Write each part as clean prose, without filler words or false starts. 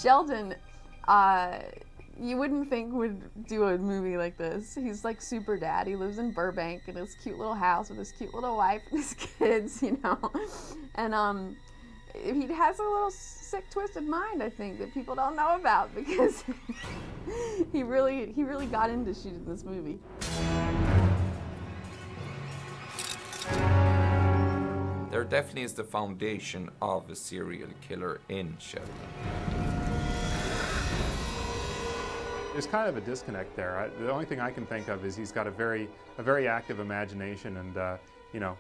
Sheldon, you wouldn't think would do a movie like this. He's like super dad. He lives in Burbank in his cute little house with his cute little wife and his kids, you know. And he has a little sick, twisted mind, I think, that people don't know about because he really got into shooting this movie. There definitely is the foundation of a serial killer in Sheldon. There's kind of a disconnect there. The only thing I can think of is he's got a very active imagination, and you know,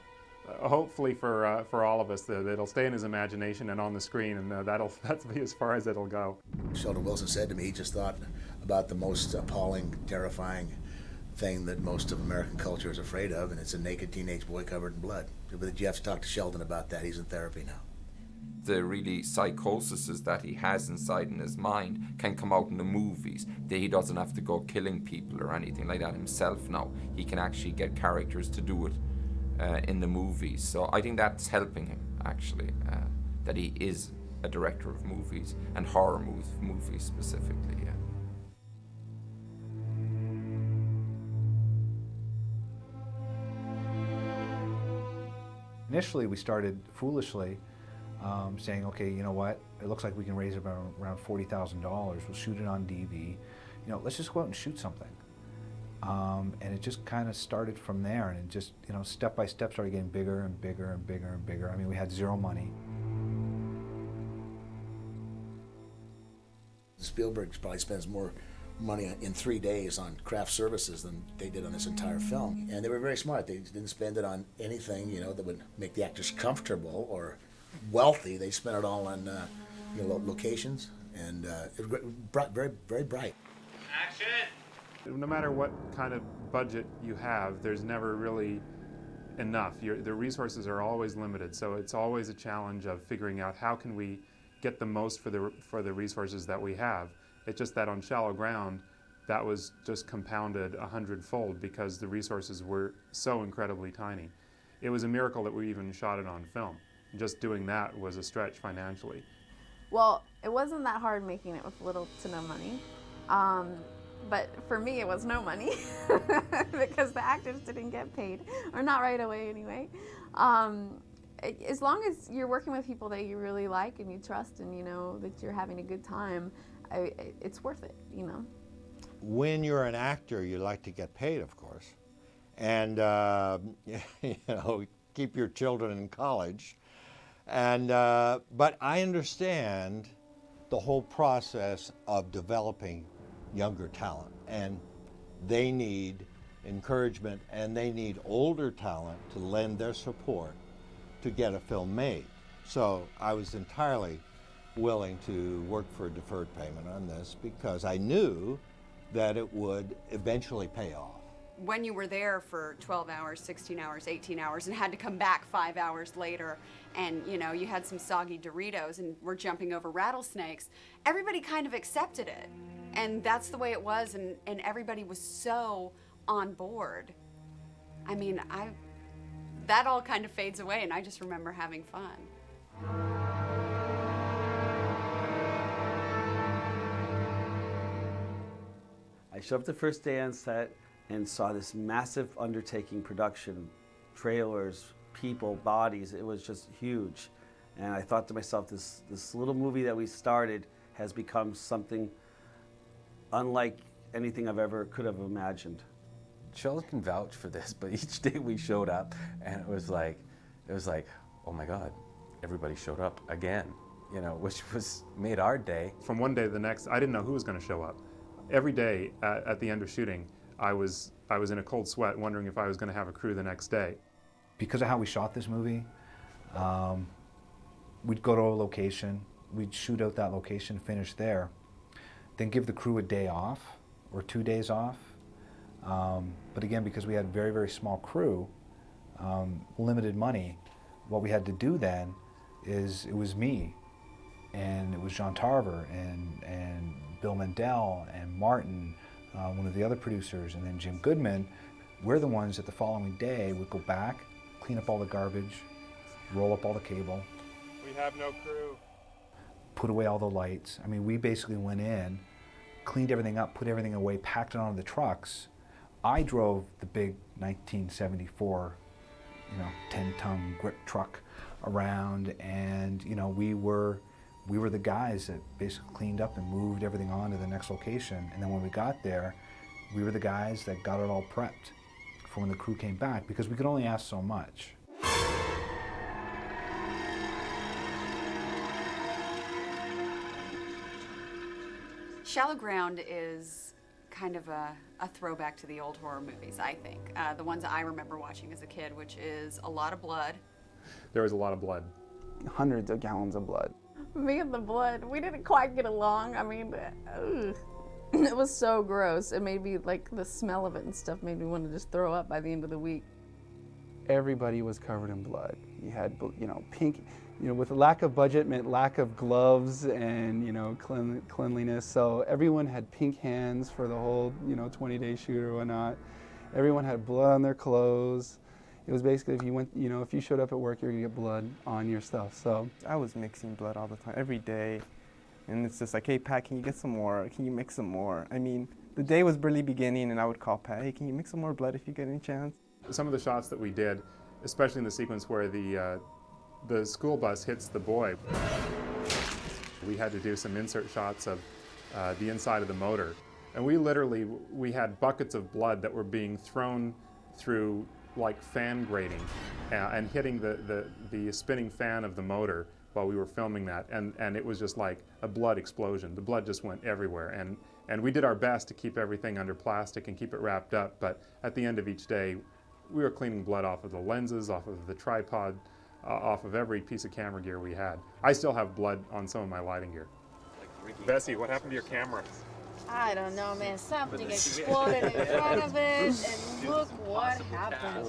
hopefully for all of us, that it'll stay in his imagination and on the screen, and that'll be as far as it'll go. Sheldon Wilson said to me, he just thought about the most appalling, terrifying thing that most of American culture is afraid of, and it's a naked teenage boy covered in blood. But you have to talk to Sheldon about that. He's in therapy now. The really psychoses that he has inside in his mind can come out in the movies. That he doesn't have to go killing people or anything like that himself now. He can actually get characters to do it in the movies. So I think that's helping him, actually, that he is a director of movies, and horror movies specifically, yeah. Initially, we started foolishly saying, okay, you know what? It looks like we can raise around $40,000. We'll shoot it on DV. You know, let's just go out and shoot something. And it just kind of started from there, and it just, you know, step by step started getting bigger and bigger and bigger and bigger. I mean, we had zero money. Spielberg probably spends more money in 3 days on craft services than they did on this entire film. And they were very smart. They didn't spend it on anything, you know, that would make the actors comfortable or wealthy. They spent it all on you know, locations, and it was very, very bright. Action! No matter what kind of budget you have, there's never really enough. The resources are always limited, so it's always a challenge of figuring out how can we get the most for the resources that we have. It's just that on Shallow Ground, that was just compounded 100-fold because the resources were so incredibly tiny. It was a miracle that we even shot it on film. Just doing that was a stretch financially. Well, it wasn't that hard making it with little to no money. But for me, it was no money because the actors didn't get paid, or not right away anyway. As long as you're working with people that you really like and you trust, and you know that you're having a good time, it's worth it, you know. When you're an actor, you like to get paid, of course, and you know, keep your children in college. And but I understand the whole process of developing younger talent, and they need encouragement, and they need older talent to lend their support to get a film made. So I was entirely willing to work for a deferred payment on this because I knew that it would eventually pay off. When you were there for 12 hours, 16 hours, 18 hours, and had to come back 5 hours later, and you know, you had some soggy Doritos and were jumping over rattlesnakes, everybody kind of accepted it. And that's the way it was, and everybody was so on board. I mean, that all kind of fades away, and I just remember having fun. I showed up the first day on set and saw this massive undertaking production, trailers, people, bodies. It was just huge. And I thought to myself, this little movie that we started has become something unlike anything I've ever could have imagined. Sheldon can vouch for this, but each day we showed up and it was like, oh my God, everybody showed up again, you know, which made our day. From one day to the next, I didn't know who was going to show up. Every day at the end of shooting, I was in a cold sweat wondering if I was going to have a crew the next day. Because of how we shot this movie, we'd go to a location, we'd shoot out that location, finish there, then give the crew a day off or 2 days off. But again, because we had a very, very small crew, limited money, what we had to do then is it was me, and it was John Tarver, and Bill Mendel, and Martin, one of the other producers, and then Jim Goodman. We're the ones that the following day would go back, clean up all the garbage, roll up all the cable. We have no crew. put away all the lights. I mean, we basically went in, cleaned everything up, put everything away, packed it onto the trucks. I drove the big 1974, 10-ton grip truck around, and we were the guys that basically cleaned up and moved everything on to the next location. And then when we got there, we were the guys that got it all prepped for when the crew came back, because we could only ask so much. Shallow Ground is kind of a throwback to the old horror movies, I think. The ones I remember watching as a kid, which is a lot of blood. There was a lot of blood. Hundreds of gallons of blood. Me and the blood, we didn't quite get along. I mean, it was so gross. It made me, like, the smell of it and stuff made me want to just throw up by the end of the week. Everybody was covered in blood. You had, pink, with a lack of budget meant lack of gloves and, cleanliness. So everyone had pink hands for the whole, 20-day shoot or whatnot. Everyone had blood on their clothes. It was basically, if you went, if you showed up at work, you're gonna get blood on your stuff. So I was mixing blood all the time, every day. And it's just like, hey, Pat, can you get some more? Can you mix some more? I mean, the day was barely beginning and I would call Pat, hey, can you mix some more blood if you get any chance? Some of the shots that we did, especially in the sequence where the school bus hits the boy, we had to do some insert shots of the inside of the motor. And we had buckets of blood that were being thrown through like fan grating and hitting the spinning fan of the motor while we were filming that, and it was just like a blood explosion. The blood just went everywhere, and we did our best to keep everything under plastic and keep it wrapped up, but at the end of each day we were cleaning blood off of the lenses, off of the tripod, off of every piece of camera gear we had. I still have blood on some of my lighting gear. Bessie, what happened to your camera? I don't know, man. Something exploded in front of it, and look what happened.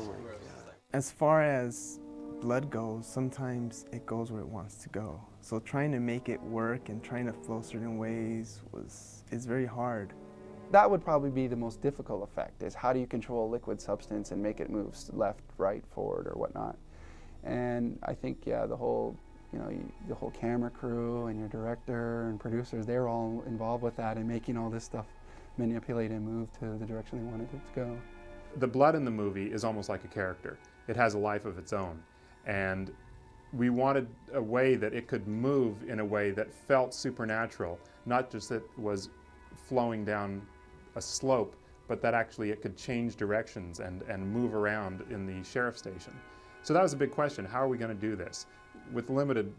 As far as blood goes, sometimes it goes where it wants to go. So trying to make it work and trying to flow certain ways is very hard. That would probably be the most difficult effect, is how do you control a liquid substance and make it move left, right, forward, or whatnot. And I think, yeah, the whole camera crew and your director and producers, they're all involved with that and making all this stuff manipulate and move to the direction they wanted it to go. The blood in the movie is almost like a character. It has a life of its own. And we wanted a way that it could move in a way that felt supernatural, not just that it was flowing down a slope, but that actually it could change directions and move around in the sheriff's station. So that was a big question. How are we going to do this? With limited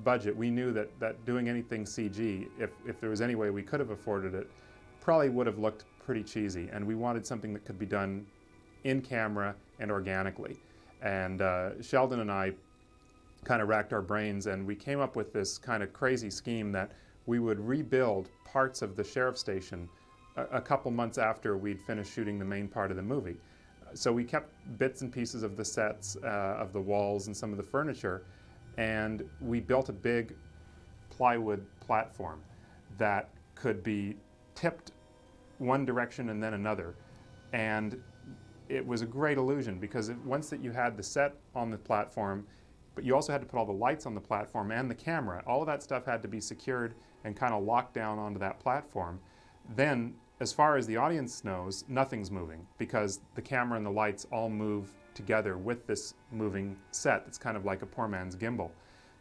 budget, we knew that doing anything CG, if there was any way we could have afforded it, probably would have looked pretty cheesy. And we wanted something that could be done in camera and organically. And Sheldon and I kind of racked our brains, and we came up with this kind of crazy scheme that we would rebuild parts of the sheriff's station a couple months after we'd finished shooting the main part of the movie. So we kept bits and pieces of the sets, of the walls and some of the furniture, and we built a big plywood platform that could be tipped one direction and then another. And it was a great illusion, because once that you had the set on the platform, but you also had to put all the lights on the platform and the camera, all of that stuff had to be secured and kind of locked down onto that platform. Then, as far as the audience knows, nothing's moving, because the camera and the lights all move together with this moving set. It's kind of like a poor man's gimbal.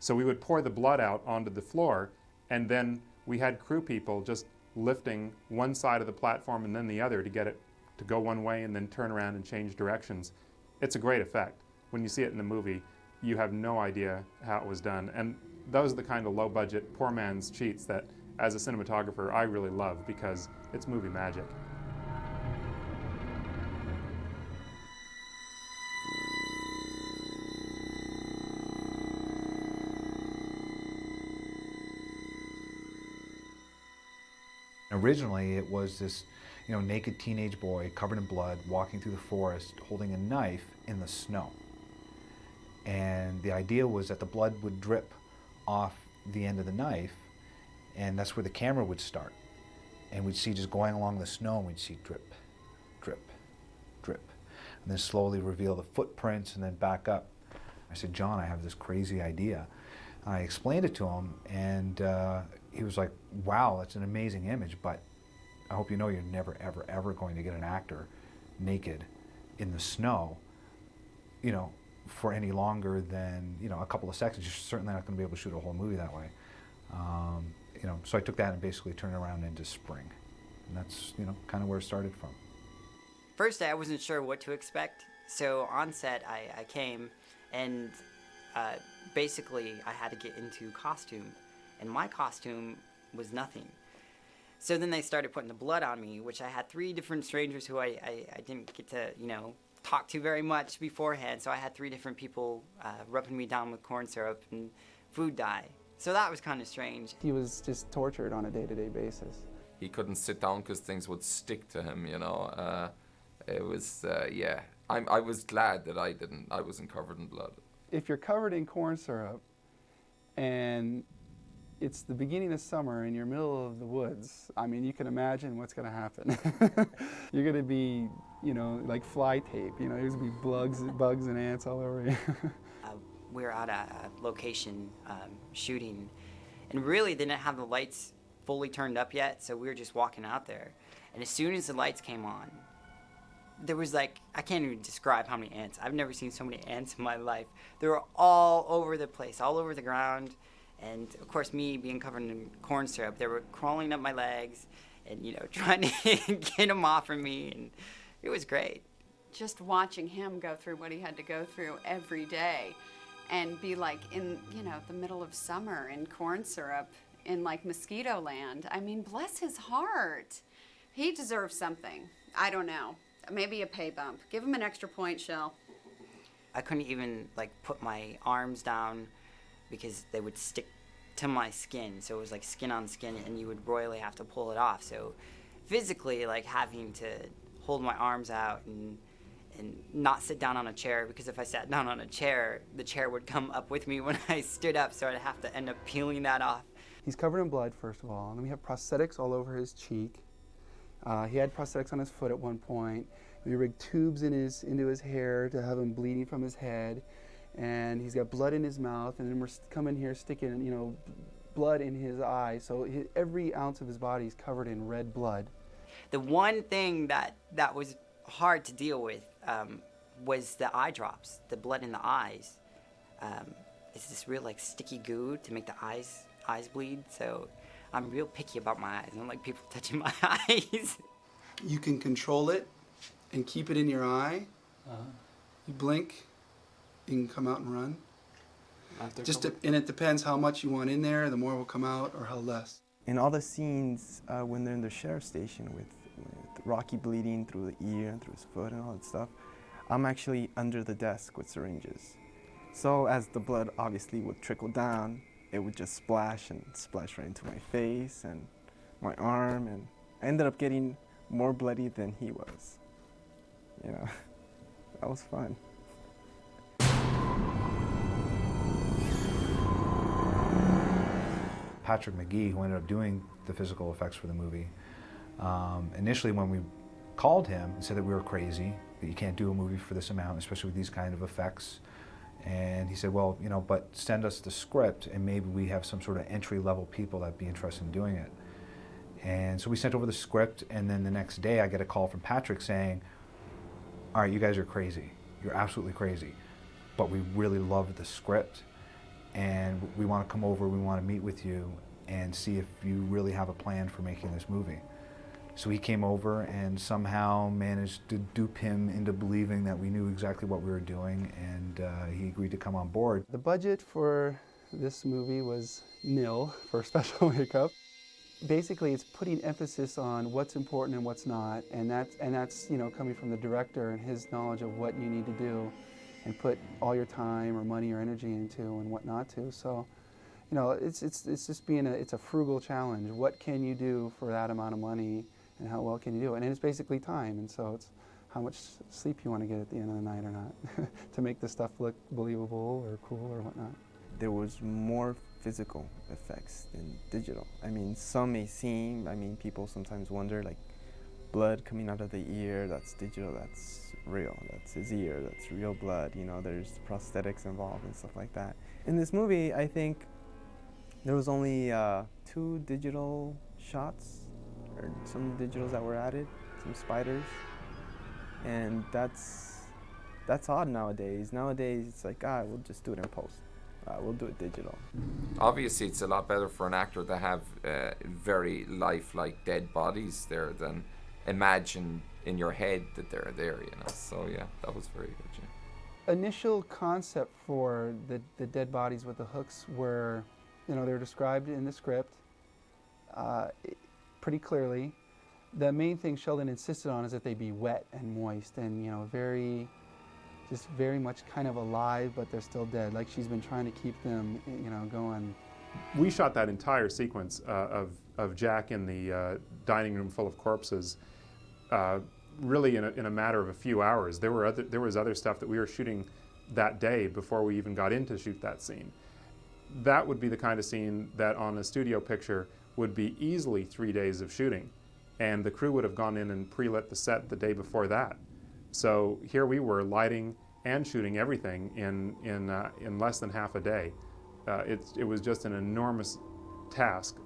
So we would pour the blood out onto the floor, and then we had crew people just lifting one side of the platform and then the other to get it to go one way and then turn around and change directions. It's a great effect. When you see it in the movie, you have no idea how it was done. And those are the kind of low-budget, poor man's cheats that, as a cinematographer, I really love, because it's movie magic. Originally, it was this, naked teenage boy covered in blood walking through the forest holding a knife in the snow. And the idea was that the blood would drip off the end of the knife, and that's where the camera would start. And we'd see just going along the snow, and we'd see drip, drip, drip, and then slowly reveal the footprints and then back up. I said, John, I have this crazy idea. I explained it to him, and he was like, wow, that's an amazing image, but I hope you know you're never, ever, ever going to get an actor naked in the snow, you know, for any longer than, you know, a couple of seconds. You're certainly not going to be able to shoot a whole movie that way. You know, so I took that and basically turned it around into spring. And that's, you know, kind of where it started from. First day, I wasn't sure what to expect. So on set, I came, and basically I had to get into costume. And my costume was nothing. So then they started putting the blood on me, which I had 3 different strangers who I didn't get to, you know, talk to very much beforehand. So I had 3 different people rubbing me down with corn syrup and food dye. So that was kind of strange. He was just tortured on a day-to-day basis. He couldn't sit down because things would stick to him, you know. It was, yeah. I was glad that I wasn't covered in blood. If you're covered in corn syrup and it's the beginning of summer and you're middle of the woods, I mean, you can imagine what's going to happen. You're going to be, you know, like fly tape. You know, there's going to be bugs and ants all over you. We were at a location shooting, and really didn't have the lights fully turned up yet, so we were just walking out there. And as soon as the lights came on, there was like, I can't even describe how many ants. I've never seen so many ants in my life. They were all over the place, all over the ground. And of course, me being covered in corn syrup, they were crawling up my legs and, you know, trying to get them off of me. And it was great. Just watching him go through what he had to go through every day and be like in, you know, the middle of summer in corn syrup in like mosquito land. I mean, bless his heart. He deserves something. I don't know. Maybe a pay bump. Give him an extra point, Shell. I couldn't even like put my arms down because they would stick to my skin. So it was like skin on skin, and you would royally have to pull it off. So physically, like having to hold my arms out and not sit down on a chair, because if I sat down on a chair, the chair would come up with me when I stood up, so I'd have to end up peeling that off. He's covered in blood, first of all, and then we have prosthetics all over his cheek. He had prosthetics on his foot at one point. We rigged tubes into his hair to have him bleeding from his head, and he's got blood in his mouth, and then we're coming here sticking, you know, blood in his eye, so every ounce of his body is covered in red blood. The one thing that was hard to deal with was the eye drops, the blood in the eyes. It's this real like sticky goo to make the eyes bleed, so I'm real picky about my eyes. I don't like people touching my eyes. You can control it and keep it in your eye. You blink, you can come out and run. And it depends how much you want in there, the more will come out or how less. In all the scenes when they're in the sheriff's station with Rocky bleeding through the ear and through his foot and all that stuff, I'm actually under the desk with syringes. So as the blood obviously would trickle down, it would just splash right into my face and my arm, and I ended up getting more bloody than he was. You know, that was fun. Patrick Magee, who ended up doing the physical effects for the movie, initially when we called him and said that we were crazy, that you can't do a movie for this amount, especially with these kind of effects. And he said, well, you know, but send us the script and maybe we have some sort of entry-level people that'd be interested in doing it. And so we sent over the script, and then the next day I get a call from Patrick saying, all right, you guys are crazy. You're absolutely crazy. But we really love the script, and we want to come over, we want to meet with you and see if you really have a plan for making this movie. So he came over and somehow managed to dupe him into believing that we knew exactly what we were doing, and he agreed to come on board. The budget for this movie was nil for special makeup. Basically, it's putting emphasis on what's important and what's not, and that's you know, coming from the director and his knowledge of what you need to do and put all your time or money or energy into and what not to. So, you know, it's just being it's a frugal challenge. What can you do for that amount of money, and how well can you do it? And it's basically time, and so it's how much sleep you want to get at the end of the night or not to make the stuff look believable or cool or whatnot. There was more physical effects than digital. I mean, some may seem, I mean, people sometimes wonder, like, blood coming out of the ear, that's digital, that's real, that's his ear, that's real blood, you know, there's prosthetics involved and stuff like that. In this movie, I think There was only 2 digital shots, or some digitals that were added, some spiders, and that's odd nowadays. Nowadays, it's like, we'll just do it in post. We'll do it digital. Obviously, it's a lot better for an actor to have very lifelike dead bodies there than imagine in your head that they're there, you know. So yeah, that was very good. Yeah. Initial concept for the dead bodies with the hooks were, you know, they were described in the script pretty clearly. The main thing Sheldon insisted on is that they be wet and moist and, you know, just very much kind of alive, but they're still dead. Like she's been trying to keep them, you know, going. We shot that entire sequence of Jack in the dining room full of corpses really in a matter of a few hours. There was other stuff that we were shooting that day before we even got in to shoot that scene. That would be the kind of scene that on a studio picture would be easily 3 days of shooting, and the crew would have gone in and pre-lit the set the day before that. So here we were lighting and shooting everything in less than half a day. It was just an enormous task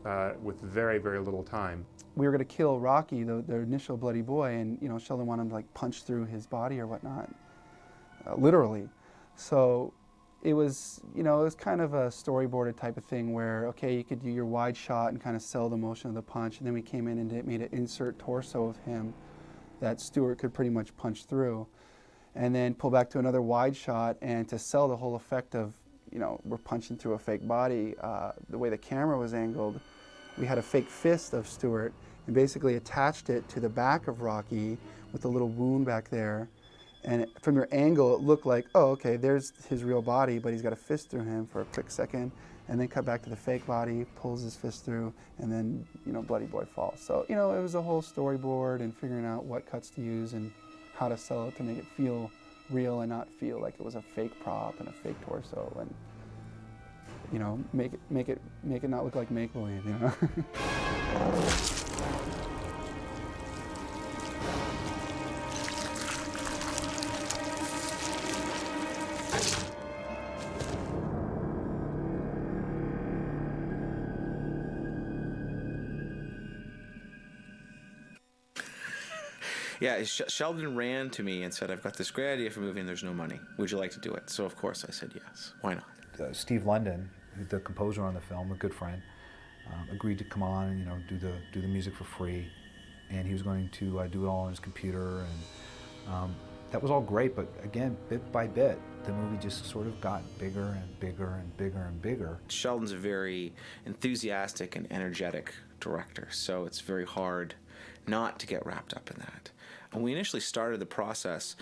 with very, very little time. We were going to kill Rocky, the initial bloody boy, and, you know, Sheldon wanted him to like punch through his body or whatnot, literally. So it was, you know, it was kind of a storyboarded type of thing where, okay, you could do your wide shot and kind of sell the motion of the punch, and then we came in and made an insert torso of him that Stewart could pretty much punch through, and then pull back to another wide shot, and to sell the whole effect of, you know, we're punching through a fake body, the way the camera was angled, we had a fake fist of Stewart and basically attached it to the back of Rocky with a little wound back there. And from your angle, it looked like, oh, okay, there's his real body, but he's got a fist through him for a quick second, and then cut back to the fake body, pulls his fist through, and then, you know, Bloody Boy falls. So, you know, it was a whole storyboard and figuring out what cuts to use and how to sell it to make it feel real and not feel like it was a fake prop and a fake torso, and, you know, make it not look like make-believe, you know. Yeah, Sheldon ran to me and said, I've got this great idea for a movie and there's no money. Would you like to do it? So, of course, I said yes. Why not? Steve London, the composer on the film, a good friend, agreed to come on and, you know, do the music for free. And he was going to do it all on his computer. And that was all great, but again, bit by bit, the movie just sort of got bigger and bigger and bigger and bigger. Sheldon's a very enthusiastic and energetic director, so it's very hard not to get wrapped up in that. When we initially started the process,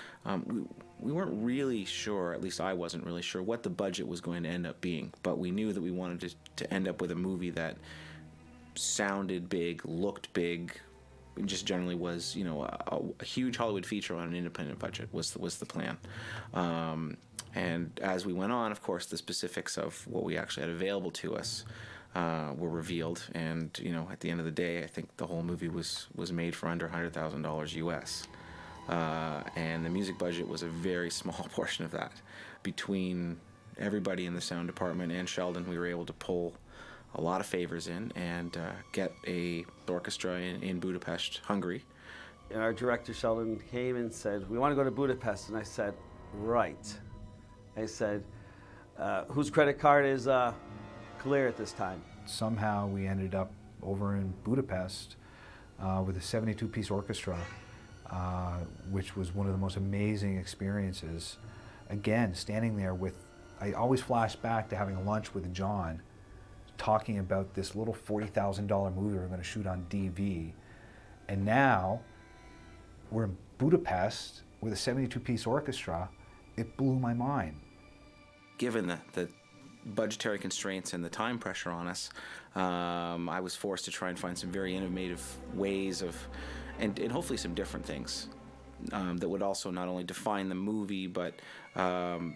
we weren't really sure, at least I wasn't really sure, what the budget was going to end up being, but we knew that we wanted to end up with a movie that sounded big, looked big, and just generally was, you know, a huge Hollywood feature on an independent budget was the plan. And as we went on, of course, the specifics of what we actually had available to us were revealed, and, you know, at the end of the day, I think the whole movie was made for under $100,000 US, and the music budget was a very small portion of that. Between everybody in the sound department and Sheldon, we were able to pull a lot of favors in and get a orchestra in Budapest, Hungary. And our director Sheldon came and said, "We want to go to Budapest," and I said, "Right." I said, "Whose credit card is clear at this time?" Somehow we ended up over in Budapest with a 72-piece orchestra, which was one of the most amazing experiences. Again, standing there with, I always flash back to having a lunch with John, talking about this little $40,000 movie we're going to shoot on DV, and now we're in Budapest with a 72-piece orchestra. It blew my mind. Given the budgetary constraints and the time pressure on us, I was forced to try and find some very innovative ways of, and hopefully some different things that would also not only define the movie, but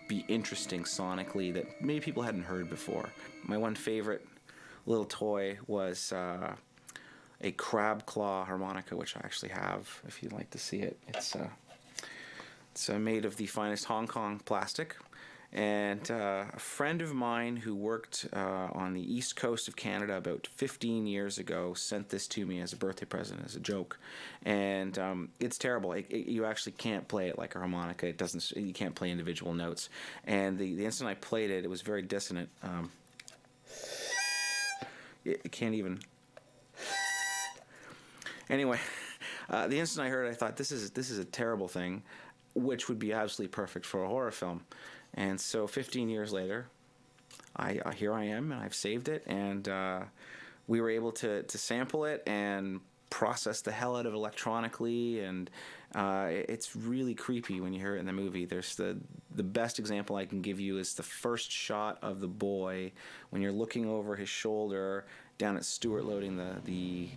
be interesting sonically that maybe people hadn't heard before. My one favorite little toy was a crab claw harmonica, which I actually have, if you'd like to see it. It's made of the finest Hong Kong plastic, And a friend of mine who worked on the east coast of Canada about 15 years ago sent this to me as a birthday present, as a joke. And it's terrible. You actually can't play it like a harmonica. It doesn't. You can't play individual notes. And the instant I played it, it was very dissonant. It can't even. Anyway, the instant I heard it, I thought this is a terrible thing, which would be absolutely perfect for a horror film. And so 15 years later, here I am, and I've saved it, and we were able to sample it and process the hell out of it electronically, and it's really creepy when you hear it in the movie. There's the best example I can give you is the first shot of the boy when you're looking over his shoulder down at Stuart loading the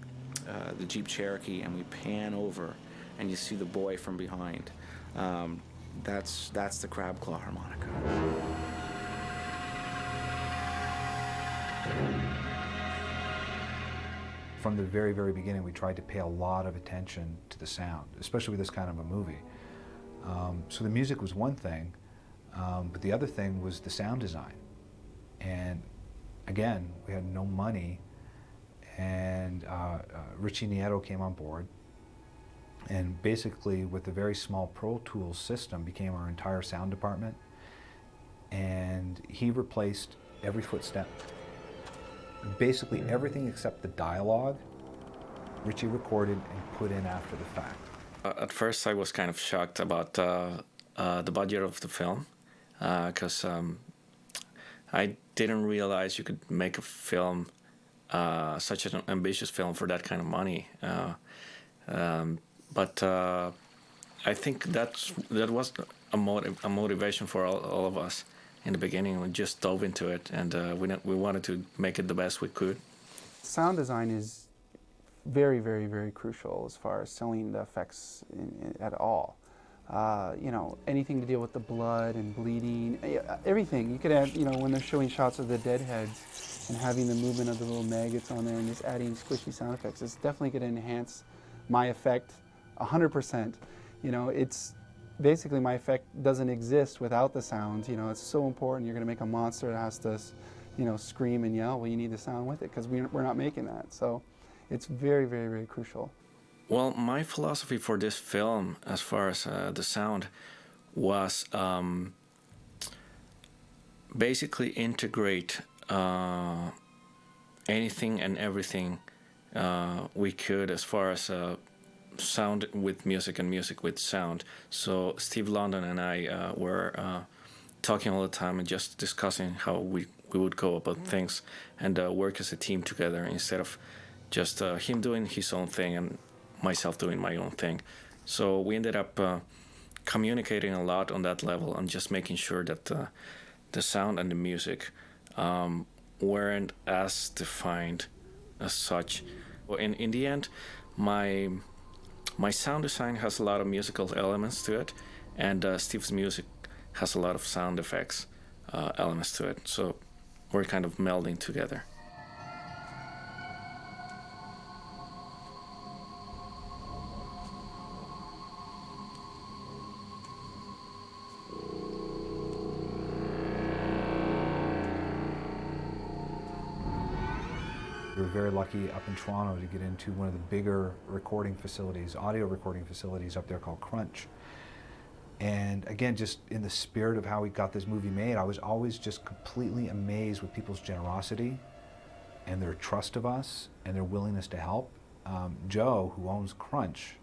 Jeep Cherokee, and we pan over, and you see the boy from behind. That's the crab claw harmonica. From the very, very beginning, we tried to pay a lot of attention to the sound, especially with this kind of a movie. So the music was one thing, but the other thing was the sound design. And again, we had no money, and Richie Nieto came on board, and basically with a very small Pro Tools system became our entire sound department, and he replaced every footstep. Basically everything except the dialogue, Richie recorded and put in after the fact. At first I was kind of shocked about the budget of the film, because I didn't realize you could make a film, such an ambitious film for that kind of money. But I think that was a motivation for all of us in the beginning. We just dove into it, and we wanted to make it the best we could. Sound design is very, very, very crucial as far as selling the effects at all. You know, anything to deal with the blood and bleeding, everything. You could add, you know, when they're showing shots of the dead heads and having the movement of the little maggots on there and just adding squishy sound effects, it's definitely going to enhance my effect 100%. You know, it's basically my effect doesn't exist without the sounds. You know, it's so important. You're going to make a monster that has to, you know, scream and yell. Well, you need the sound with it because we're not making that. So it's very, very, very crucial. Well, my philosophy for this film, as far as the sound, was basically integrate anything and everything we could as far as sound with music and music with sound. So Steve London and I were talking all the time and just discussing how we would go about things and work as a team together instead of just him doing his own thing and myself doing my own thing. So we ended up communicating a lot on that level and just making sure that the sound and the music weren't as defined as such. Well, in the end, my sound design has a lot of musical elements to it, and Steve's music has a lot of sound effects elements to it. So we're kind of melding together. We were very lucky up in Toronto to get into one of the bigger recording facilities, audio recording facilities up there called Crunch. And again, just in the spirit of how we got this movie made, I was always just completely amazed with people's generosity and their trust of us and their willingness to help. Joe, who owns Crunch,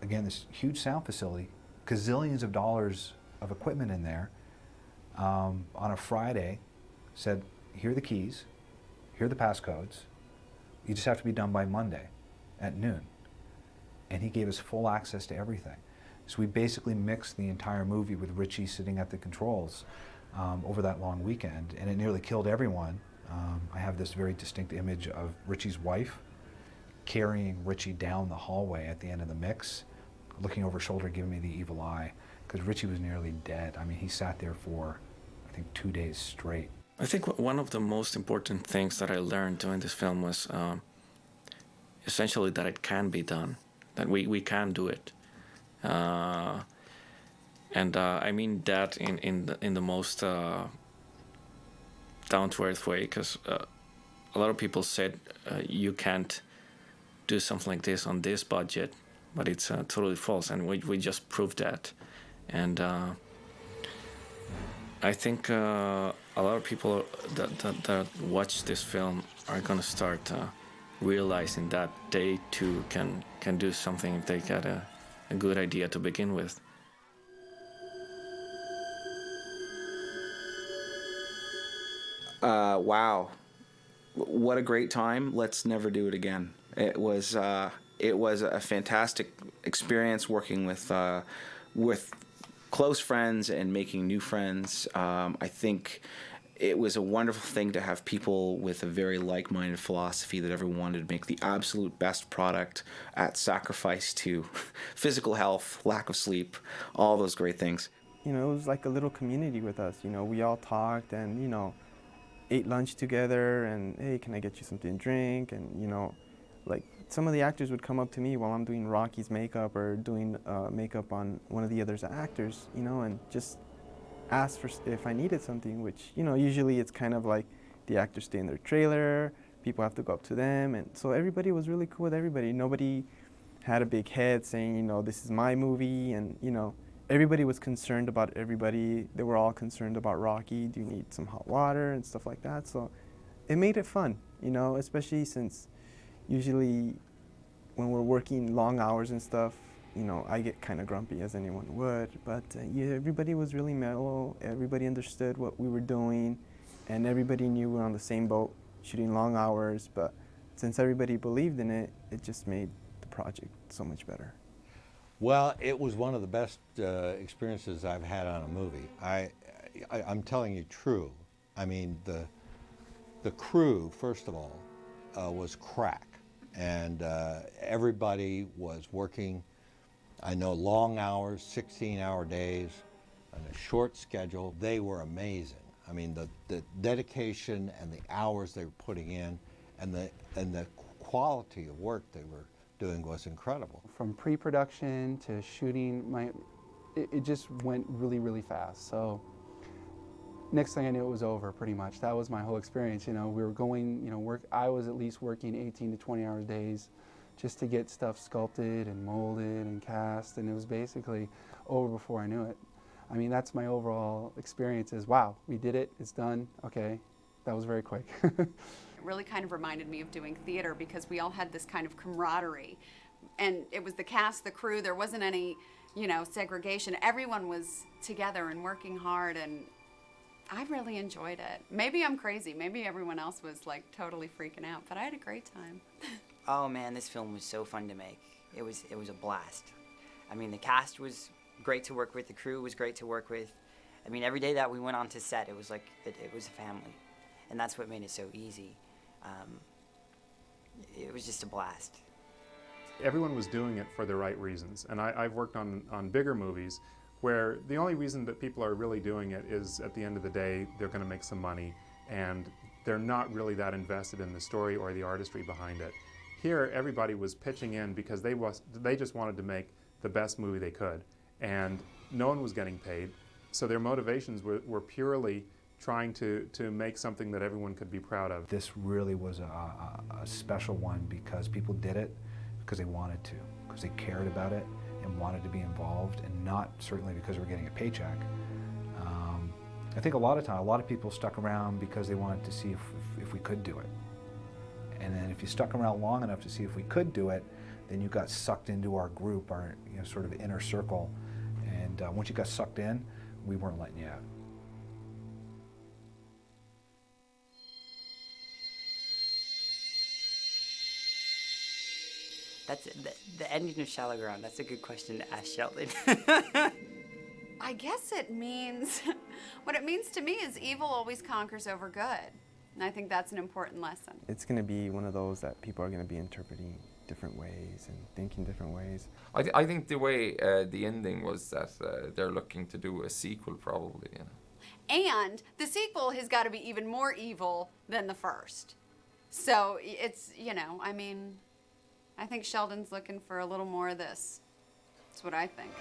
again, this huge sound facility, gazillions of dollars of equipment in there, on a Friday said, here are the keys. Here are the passcodes. You just have to be done by Monday at noon. And he gave us full access to everything. So we basically mixed the entire movie with Richie sitting at the controls over that long weekend, and it nearly killed everyone. I have this very distinct image of Richie's wife carrying Richie down the hallway at the end of the mix, looking over her shoulder, giving me the evil eye, because Richie was nearly dead. I mean, he sat there for, I think, 2 days straight. I think one of the most important things that I learned doing this film was essentially that it can be done, that we can do it. And I mean that in the most down-to-earth way, because a lot of people said you can't do something like this on this budget, but it's totally false, and we just proved that. And I think a lot of people that watch this film are gonna start realizing that they too can do something if they get a good idea to begin with. Wow, what a great time. Let's never do it again. It was a fantastic experience working with close friends and making new friends. I think it was a wonderful thing to have people with a very like-minded philosophy that everyone wanted to make the absolute best product at sacrifice to physical health, lack of sleep, all those great things. You know, it was like a little community with us. You know, we all talked and, you know, ate lunch together and, hey, can I get you something to drink? And, you know, like some of the actors would come up to me while I'm doing Rocky's makeup or doing makeup on one of the other actors, you know, and just ask for if I needed something, which, you know, usually it's kind of like the actors stay in their trailer, people have to go up to them, and so everybody was really cool with everybody. Nobody had a big head saying, you know, this is my movie, and, you know, everybody was concerned about everybody. They were all concerned about Rocky. Do you need some hot water and stuff like that? So it made it fun, you know, especially since usually when we're working long hours and stuff, you know, I get kind of grumpy, as anyone would, but yeah, everybody was really mellow. Everybody understood what we were doing, and everybody knew we were on the same boat, shooting long hours, but since everybody believed in it, it just made the project so much better. Well, it was one of the best experiences I've had on a movie. I'm telling you true. I mean, the crew, first of all, was crack, and everybody was working, I know, long hours, 16-hour days, on a short schedule. They were amazing. I mean, the dedication and the hours they were putting in, and the quality of work they were doing was incredible. From pre-production to shooting, it just went really, really fast. So next thing I knew, it was over pretty much. That was my whole experience. You know, we were going, you know, I was at least working 18 to 20 hour days just to get stuff sculpted and molded and cast, and it was basically over before I knew it. I mean, that's my overall experience is, wow, we did it, it's done, okay. That was very quick. It really kind of reminded me of doing theater because we all had this kind of camaraderie. And it was the cast, the crew, there wasn't any, you know, segregation. Everyone was together and working hard, and I really enjoyed it. Maybe I'm crazy. Maybe everyone else was like totally freaking out, but I had a great time. Oh man, this film was so fun to make. It was a blast. I mean, the cast was great to work with. The crew was great to work with. I mean, every day that we went on to set, it was like it was a family, and that's what made it so easy. It was just a blast. Everyone was doing it for the right reasons, and I've worked on bigger movies where the only reason that people are really doing it is at the end of the day they're going to make some money, and they're not really that invested in the story or the artistry behind it. Here, everybody was pitching in because they just wanted to make the best movie they could, and no one was getting paid, so their motivations were purely trying to make something that everyone could be proud of. This really was a special one because people did it because they wanted to, because they cared about it and wanted to be involved, and not certainly because we're getting a paycheck. I think a lot of people stuck around because they wanted to see if we could do it. And then if you stuck around long enough to see if we could do it, then you got sucked into our group, our sort of inner circle. And once you got sucked in, we weren't letting you out. That's the ending of Shallow Ground. That's a good question to ask Sheldon. I guess it means, what it means to me is evil always conquers over good. And I think that's an important lesson. It's going to be one of those that people are going to be interpreting different ways and thinking different ways. I think the way the ending was that they're looking to do a sequel probably. You know. And the sequel has got to be even more evil than the first. So it's, you know, I mean, I think Sheldon's looking for a little more of this. That's what I think.